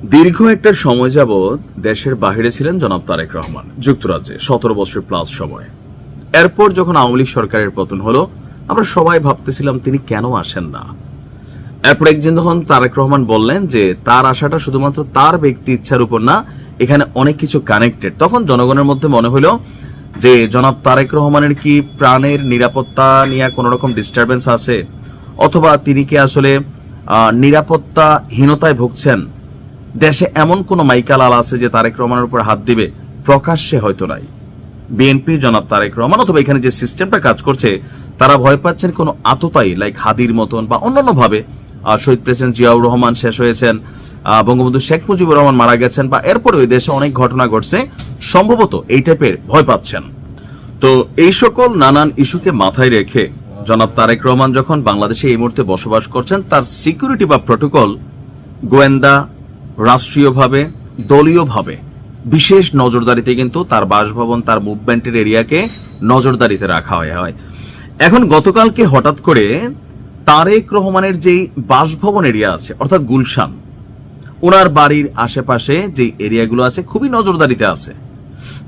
দীর্ঘ একটা সময় যাবৎ দেশের বাহিরে ছিলেন জনাব তারেক রহমান যুক্তরাজ্যে 17 বছর প্লাস সময়। এরপর যখন আওয়ামী লীগ সরকারের পতন হলো, আমরা সবাই ভাবতেছিলাম তিনি কেন আসেন না। এরপর একদিন যখন তারেক রহমান বললেন যে তার আসাটা শুধুমাত্র তার ব্যক্তি ইচ্ছার উপর না, এখানে অনেক কিছু কানেক্টেড, তখন জনগণের মধ্যে মনে হলো যে জনাব তারেক রহমানের কি প্রাণের নিরাপত্তা নিয়ে কোনো রকম ডিস্টারবেন্স আছে, অথবা তিনি কি আসলে নিরাপত্তাহীনতায় ভুগছেন। দেশে এমন কোন মাইকালাল আছে যে তারেক রহমানের উপর হাত দিবে, প্রকাশ্যে হয়তো নাই। বিএনপি জনাব তারেক রহমান অথবা এখানে যে সিস্টেমটা কাজ করছে, তারা ভয় পাচ্ছেন কোনো আততায়ী লাইক হাদির মতন বা অন্যান্য ভাবে। শহীদ প্রেসিডেন্ট জিয়াউর রহমান শেষ হয়েছেন, বঙ্গবন্ধু শেখ মুজিবুর রহমান মারা গেছেন, বা এরপরে ওই দেশে অনেক ঘটনা ঘটছে, সম্ভবত এই টাইপের ভয় পাচ্ছেন। তো এই সকল নানান ইস্যুকে মাথায় রেখে জনাব তারেক রহমান যখন বাংলাদেশে এই মুহূর্তে বসবাস করছেন, তার সিকিউরিটি বা প্রটোকল গোয়েন্দা রাষ্ট্রীয়ভাবে দলীয়ভাবে বিশেষ নজরদারিতে কিন্তু তার বাসভবন, তার মুভমেন্টের এরিয়াকে নজরদারিতে রাখা হয়। এখন গতকালকে হঠাৎ করে তারেক রহমানের যেই বাসভবন এরিয়া আছে অর্থাৎ গুলশান, ওনার বাড়ির আশেপাশে যে এরিয়াগুলো আছে খুবই নজরদারিতে আছে।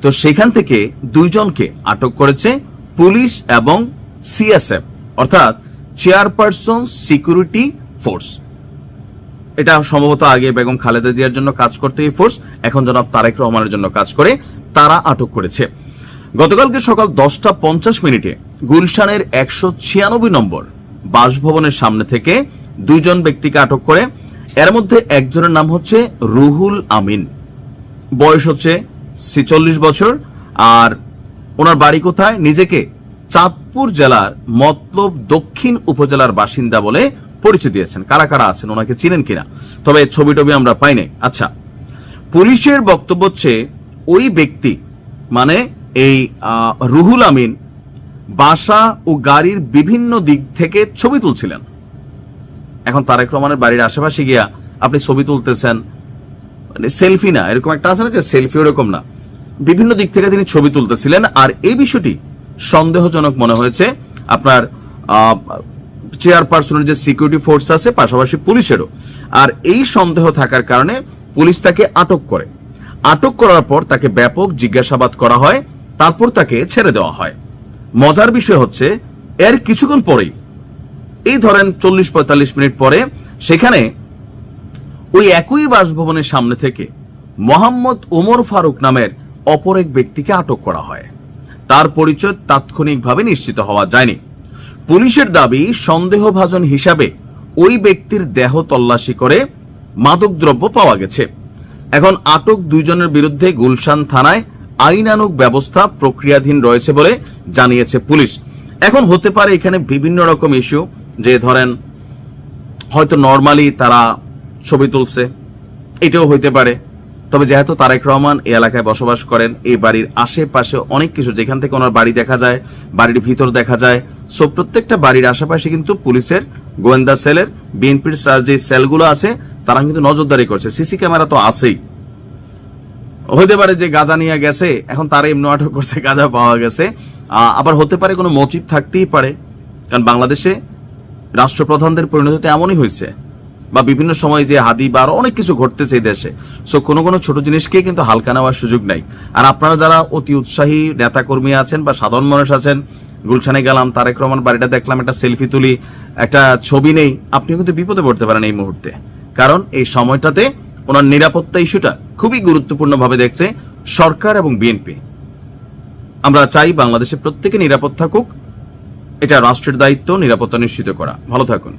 তো সেখান থেকে দুইজনকে আটক করেছে পুলিশ এবং সিএসএফ অর্থাৎ চেয়ারপারসন সিকিউরিটি ফোর্স। এটা সম্ভবত আগে বেগম খালেদা জিয়ার জন্য কাজ করতে এই ফোর্স, এখন জনাব তারেক রহমানের জন্য কাজ করে, তারা আটক করেছে। গতকালকে সকাল 10:50 গুলশানের 196 নম্বর বাসভবনের সামনে থেকে দুইজন ব্যক্তিকে আটক করে। এর মধ্যে একজনের নাম হচ্ছে রুহুল আমিন, বয়স হচ্ছে 46 বছর, আর ওনার বাড়ি কোথায়, নিজেকে চাঁদপুর জেলার মতলব দক্ষিণ উপজেলার বাসিন্দা বলে পরিচয় দিয়েছেন। কারা কারা আছেন, ওনাকে চিনেন কিনা, তবে ছবি টবি আমরা পাই নাই। আচ্ছা, পুলিশের বক্তব্য হচ্ছে ওই ব্যক্তি মানে এই রুহুল আমিন বাসা ও গাড়ির বিভিন্ন দিক থেকে ছবি তুলছিলেন। এখন তারেক রহমানের বাড়ির আশেপাশে গিয়া আপনি ছবি তুলতেছেন, মানে সেলফি না, এরকম একটা আছে না যে সেলফি, ওরকম না, বিভিন্ন দিক থেকে তিনি ছবি তুলতেছিলেন। আর এই বিষয়টি সন্দেহজনক মনে হয়েছে আপনার চেয়ারপারসনের যে সিকিউরিটি ফোর্স আছে, পাশাপাশি পুলিশেরও। আর এই সন্দেহ থাকার কারণে পুলিশ তাকে আটক করে। আটক করার পর তাকে ব্যাপক জিজ্ঞাসাবাদ করা হয়, তারপর তাকে ছেড়ে দেওয়া হয়। মজার বিষয় হচ্ছে এর কিছুক্ষণ পরেই, এই ধরেন 40-45 মিনিট পরে, সেখানে ওই একই বাসভবনের সামনে থেকে মোহাম্মদ ওমর ফারুক নামের অপর এক ব্যক্তিকে আটক করা হয়। তার পরিচয় তাৎক্ষণিকভাবে নিশ্চিত হওয়া যায়নি। পুলিশের দাবি, সন্দেহভাজন হিসাবে ওই ব্যক্তির দেহ তল্লাশি করে মাদকদ্রব্য পাওয়া গেছে। এখন আটক দুইজনের বিরুদ্ধে গুলশান থানায় আইনানুগ ব্যবস্থা প্রক্রিয়াধীন রয়েছে বলে জানিয়েছে পুলিশ। এখন হতে পারে এখানে বিভিন্ন রকম ইস্যু, যে ধরেন হয়তো নর্মালি তারা ছবি তুলছে, এটাও হইতে পারে। তবে যেহেতু তারেক রহমান এই এলাকায় বসবাস করেন, এই বাড়ির আশেপাশে অনেক কিছু, যেখান থেকে ওনার বাড়ি দেখা যায়, বাড়ির ভিতর দেখা যায়, সো প্রত্যেকটা বাড়ির আশেপাশে কিন্তু পুলিশের গোয়েন্দা সেলের, বিএনপির যে সেলগুলো আছে, তারা কিন্তু নজরদারি করছে। সিসি ক্যামেরা তো আছেই। হইতে পারে যে গাঁজা নিয়ে গেছে, এখন তারা এমনি আটক করছে, গাঁজা পাওয়া গেছে। আবার হতে পারে কোনো মোটিভ থাকতেই পারে, কারণ বাংলাদেশে রাষ্ট্রপ্রধানদের পরিণতি এমনই হয়েছে, বা বিভিন্ন সময় যে হাদি বা আরো অনেক কিছু ঘটতেছে এই দেশে। সো কোনো কোনো ছোট জিনিসকে কিন্তু হালকা নেওয়ার সুযোগ নাই। আর আপনারা যারা অতি উৎসাহী নেতাকর্মী আছেন বা সাধারণ মানুষ আছেন, গুলশানে গেলাম, তারেক রহমান বাড়িটা দেখলাম, একটা সেলফি তুলি, একটা ছবি নেই, আপনিও কিন্তু বিপদে পড়তে পারেন এই মুহূর্তে। কারণ এই সময়টাতে ওনার নিরাপত্তা ইস্যুটা খুবই গুরুত্বপূর্ণভাবে দেখছে সরকার এবং বিএনপি। আমরা চাই বাংলাদেশে প্রত্যেকে নিরাপদ থাকুক, এটা রাষ্ট্রের দায়িত্ব নিরাপত্তা নিশ্চিত করা। ভালো থাকুন।